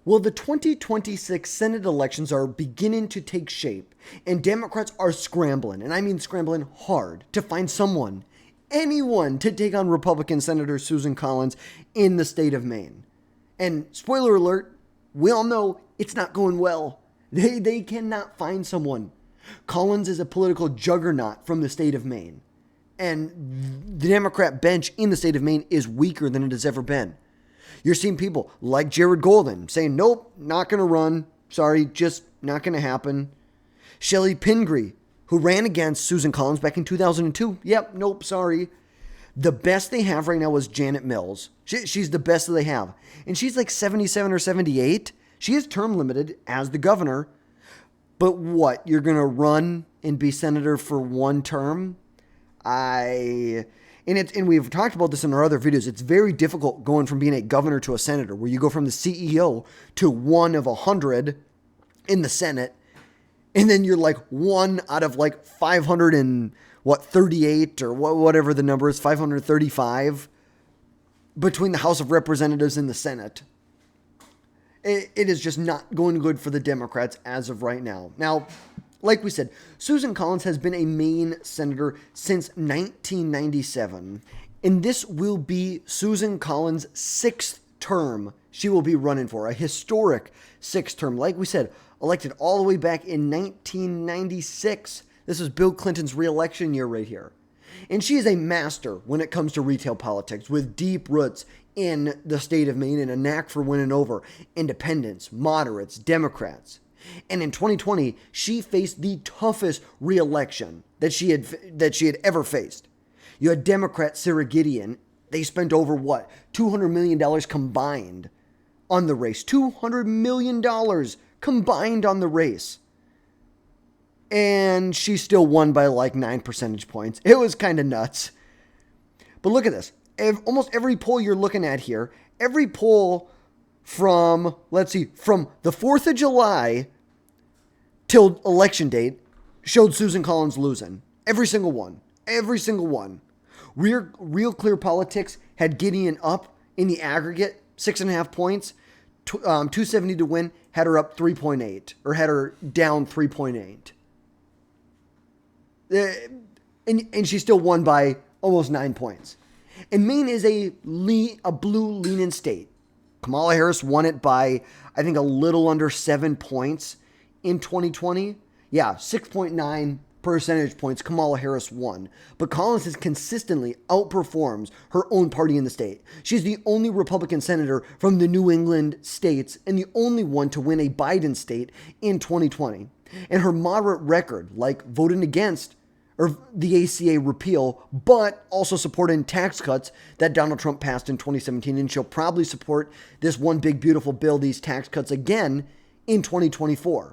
Well, the 2026 Senate elections are beginning to take shape, and Democrats are scrambling, and I mean scrambling hard, to find someone, anyone, to take on Republican Senator Susan Collins in the state of Maine. And spoiler alert, we all know it's not going well. They cannot find someone. Collins is a political juggernaut from the state of Maine, and the Democrat bench in the state of Maine is weaker than it has ever been. You're seeing people like Jared Golden saying, nope, not going to run. Sorry, just not going to happen. Shelley Pingree, who ran against Susan Collins back in 2002. Yep, nope, sorry. The best they have right now is Janet Mills. She's the best that they have. And she's like 77 or 78. She is term limited as the governor. But what, you're going to run and be senator for one term? And we've talked about this in our other videos. It's very difficult going from being a governor to a senator, where you go from the CEO to one of 100 in the Senate, and then you're like one out of like 538 or whatever the number is, 535 between the House of Representatives and the Senate. It is just not going good for the Democrats as of right now. Now, like we said, Susan Collins has been a Maine senator since 1997, and this will be Susan Collins' sixth term she will be running for, a historic sixth term. Like we said, elected all the way back in 1996. This was Bill Clinton's re-election year right here. And she is a master when it comes to retail politics, with deep roots in the state of Maine and a knack for winning over independents, moderates, Democrats. And in 2020, she faced the toughest re-election that she had ever faced. You had Democrat Sarah Gideon. They spent over $200 million combined on the race. $200 million combined on the race. And she still won by like 9 percentage points. It was kind of nuts. But look at this. Almost every poll you're looking at here, every poll from the 4th of July till election date showed Susan Collins losing. Every single one. Every single one. Real Clear Politics had Gideon up in the aggregate, 6.5 points. 270 to win, had her up 3.8, or had her down 3.8. And she still won by almost 9 points. And Maine is a blue leaning state. Kamala Harris won it by, I think, a little under 7 points in 2020. Yeah, 6.9 percentage points Kamala Harris won. But Collins has consistently outperforms her own party in the state. She's the only Republican senator from the New England states and the only one to win a Biden state in 2020. And her moderate record, like voting against the ACA repeal, but also supporting tax cuts that Donald Trump passed in 2017. And she'll probably support this one big, beautiful bill, these tax cuts again in 2024.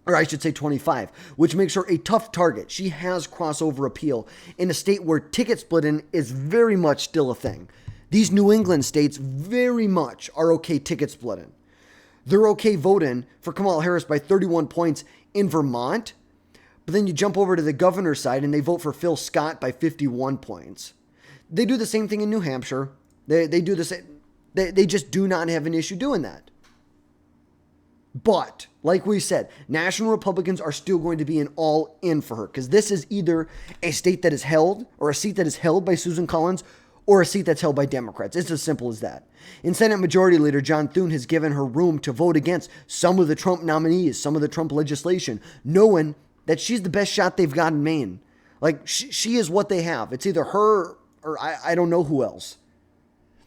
Or I should say 25, which makes her a tough target. She has crossover appeal in a state where ticket splitting is very much still a thing. These New England states very much are okay ticket splitting. They're okay voting for Kamala Harris by 31 points in Vermont, but then you jump over to the governor's side and they vote for Phil Scott by 51 points. They do the same thing in New Hampshire. They do the same. They just do not have an issue doing that. But, like we said, national Republicans are still going to be an all-in for her, because this is either a state that is held, or a seat that is held by Susan Collins, or a seat that's held by Democrats. It's as simple as that. And Senate Majority Leader John Thune has given her room to vote against some of the Trump nominees, some of the Trump legislation, knowing that she's the best shot they've got in Maine. Like, she is what they have. It's either her or I don't know who else.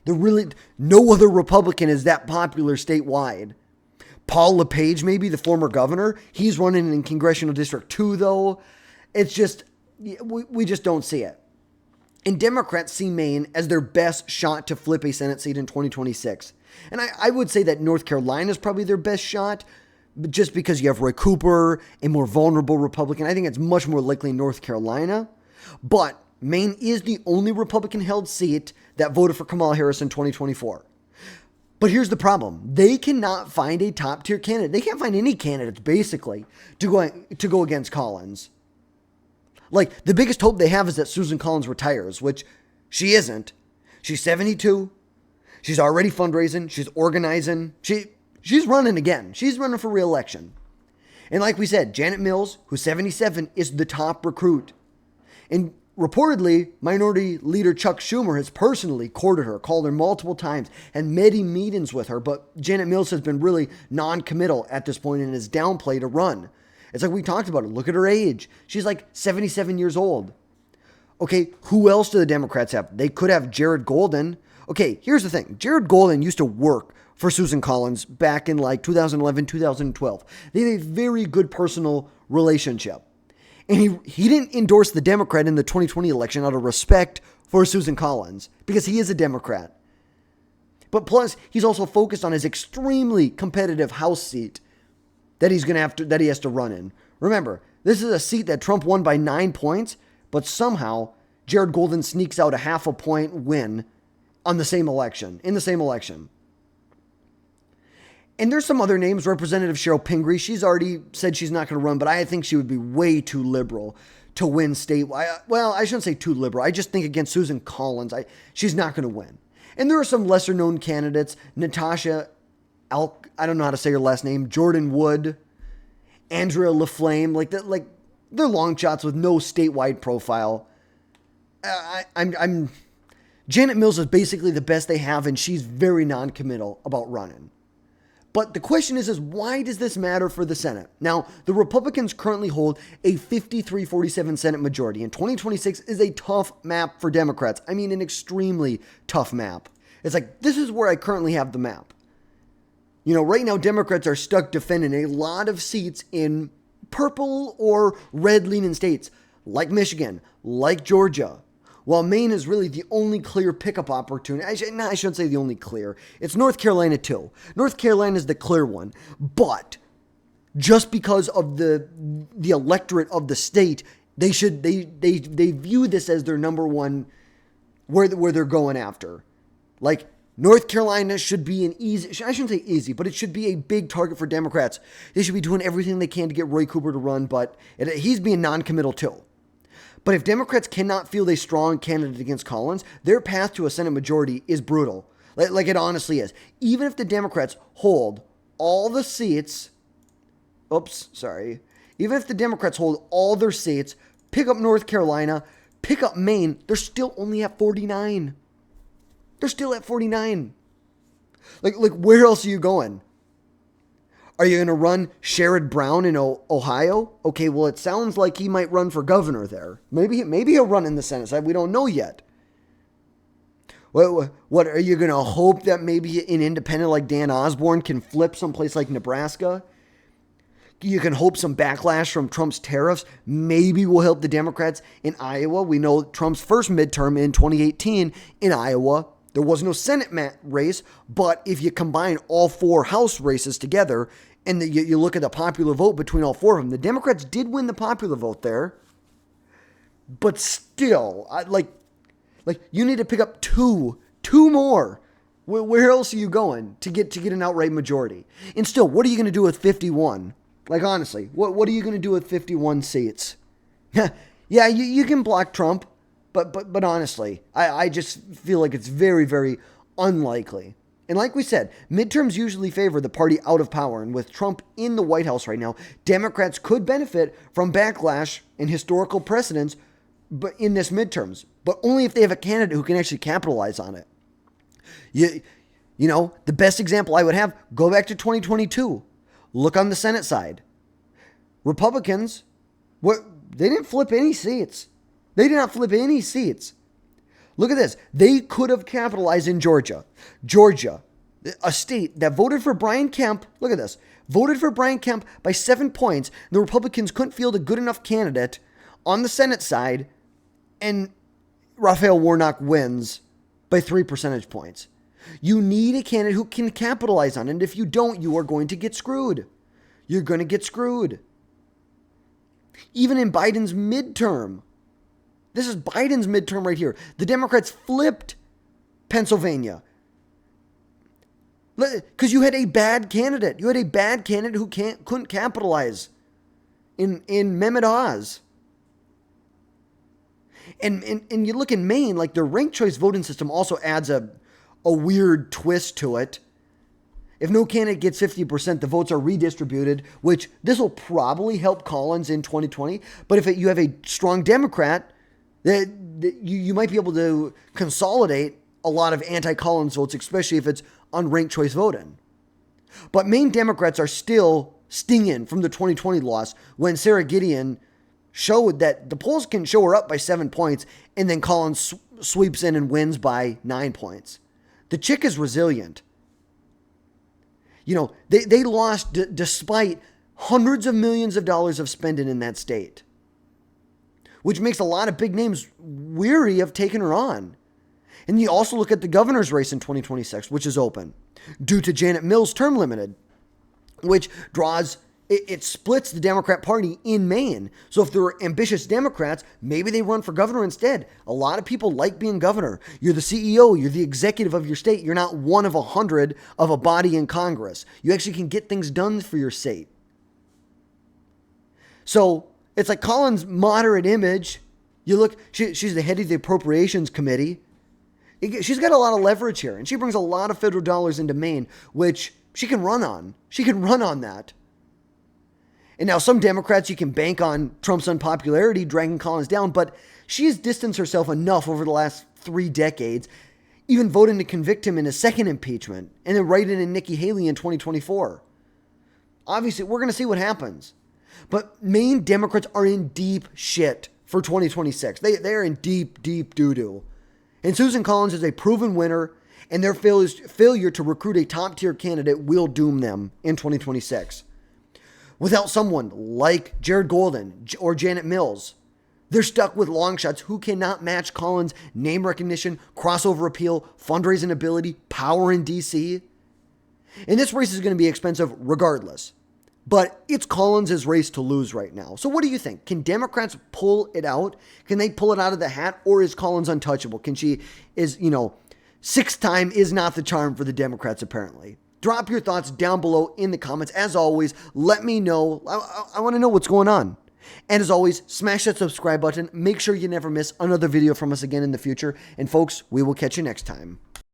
No other Republican is that popular statewide. Paul LePage, maybe, the former governor. He's running in Congressional District 2, though. It's just, we just don't see it. And Democrats see Maine as their best shot to flip a Senate seat in 2026. And I would say that North Carolina is probably their best shot, but just because you have Roy Cooper, a more vulnerable Republican. I think it's much more likely North Carolina. But Maine is the only Republican-held seat that voted for Kamala Harris in 2024. But here's the problem. They cannot find a top-tier candidate. They can't find any candidates, basically, to go against Collins. Like, the biggest hope they have is that Susan Collins retires, which she isn't. She's 72. She's already fundraising. She's organizing. She she's running again. She's running for re-election. And like we said, Janet Mills, who's 77, is the top recruit. And reportedly, Minority Leader Chuck Schumer has personally courted her, called her multiple times, and many meetings with her. But Janet Mills has been really non-committal at this point and has downplayed a run. It's like we talked about it. Look at her age. She's like 77 years old. Okay, who else do the Democrats have? They could have Jared Golden. Okay, here's the thing. Jared Golden used to work for Susan Collins back in like 2011, 2012. They had a very good personal relationship. And he didn't endorse the Democrat in the 2020 election out of respect for Susan Collins because he is a Democrat. But plus, he's also focused on his extremely competitive House seat that he has to run in. Remember, this is a seat that Trump won by 9 points, but somehow Jared Golden sneaks out a half a point win in the same election. And there's some other names. Representative Cheryl Pingree, she's already said she's not going to run, but I think she would be way too liberal to win statewide. Well, I shouldn't say too liberal. I just think against Susan Collins, she's not going to win. And there are some lesser known candidates. Natasha I don't know how to say her last name. Jordan Wood, Andrea LaFlame, they're long shots with no statewide profile. Janet Mills is basically the best they have, and she's very non-committal about running. But the question is why does this matter for the Senate? Now, the Republicans currently hold a 53-47 Senate majority, and 2026 is a tough map for Democrats. I mean, an extremely tough map. It's like, this is where I currently have the map. You know, right now, Democrats are stuck defending a lot of seats in purple or red-leaning states, like Michigan, like Georgia. While Maine is really the only clear pickup opportunity. I shouldn't say the only clear. It's North Carolina too. North Carolina is the clear one. But just because of the electorate of the state, they view this as their number one where they're going after. Like, North Carolina should be an easy, I shouldn't say easy, but it should be a big target for Democrats. They should be doing everything they can to get Roy Cooper to run, but he's being non-committal too. But if Democrats cannot field a strong candidate against Collins, their path to a Senate majority is brutal. Like it honestly is. Even if the Democrats hold all the seats, even if the Democrats hold all their seats, pick up North Carolina, pick up Maine, they're still only at 49. They're still at 49. Like where else are you going? Are you going to run Sherrod Brown in Ohio? Okay, well, it sounds like he might run for governor there. Maybe he'll run in the Senate side. We don't know yet. What are you going to hope that maybe an independent like Dan Osborne can flip someplace like Nebraska? You can hope some backlash from Trump's tariffs maybe will help the Democrats in Iowa. We know Trump's first midterm in 2018 in Iowa, there was no Senate race, but if you combine all 4 House races together and you look at the popular vote between all 4 of them, the Democrats did win the popular vote there. But still, you need to pick up two more. Where else are you going to get an outright majority? And still, what are you going to do with 51? Like, honestly, what are you going to do with 51 seats? Yeah, you can block Trump, but honestly, I just feel like it's very, very unlikely. And like we said, midterms usually favor the party out of power. And with Trump in the White House right now, Democrats could benefit from backlash and historical precedents but in this midterms, but only if they have a candidate who can actually capitalize on it. You know, the best example I would have, go back to 2022. Look on the Senate side. Republicans, they didn't flip any seats. They did not flip any seats. Look at this. They could have capitalized in Georgia. Georgia, a state that voted for Brian Kemp, look at this, voted for Brian Kemp by 7 points. The Republicans couldn't field a good enough candidate on the Senate side, and Raphael Warnock wins by 3 percentage points. You need a candidate who can capitalize on it. And if you don't, you are going to get screwed. You're going to get screwed. Even in Biden's midterm. This is Biden's midterm right here. The Democrats flipped Pennsylvania. Because you had a bad candidate. You had a bad candidate who couldn't capitalize in Mehmet Oz. And you look in Maine, like their ranked choice voting system also adds a weird twist to it. If no candidate gets 50%, the votes are redistributed, which this will probably help Collins in 2020. But if you have a strong Democrat, you might be able to consolidate a lot of anti-Collins votes, especially if it's unranked choice voting. But Maine Democrats are still stinging from the 2020 loss when Sarah Gideon showed that the polls can show her up by 7 points, and then Collins sweeps in and wins by 9 points. The chick is resilient. You know, they lost despite hundreds of millions of dollars of spending in that state, which makes a lot of big names weary of taking her on. And you also look at the governor's race in 2026, which is open due to Janet Mills' term limited, which it splits the Democrat Party in Maine. So if there are ambitious Democrats, maybe they run for governor instead. A lot of people like being governor. You're the CEO, you're the executive of your state. You're not one of 100 of a body in Congress. You actually can get things done for your state. So it's like Collins' moderate image. You look, she's the head of the Appropriations Committee. She's got a lot of leverage here, and she brings a lot of federal dollars into Maine, which she can run on. She can run on that. And now some Democrats, you can bank on Trump's unpopularity dragging Collins down, but she has distanced herself enough over the last 3 decades, even voting to convict him in a second impeachment, and then writing in Nikki Haley in 2024. Obviously, we're going to see what happens. But Maine Democrats are in deep shit for 2026. They're in deep, deep doo-doo. And Susan Collins is a proven winner, and their failure to recruit a top-tier candidate will doom them in 2026. Without someone like Jared Golden or Janet Mills, they're stuck with long shots who cannot match Collins' name recognition, crossover appeal, fundraising ability, power in D.C. And this race is going to be expensive regardless. But it's Collins' race to lose right now. So what do you think? Can Democrats pull it out? Can they pull it out of the hat? Or is Collins untouchable? Sixth time is not the charm for the Democrats apparently. Drop your thoughts down below in the comments. As always, let me know. I want to know what's going on. And as always, smash that subscribe button. Make sure you never miss another video from us again in the future. And folks, we will catch you next time.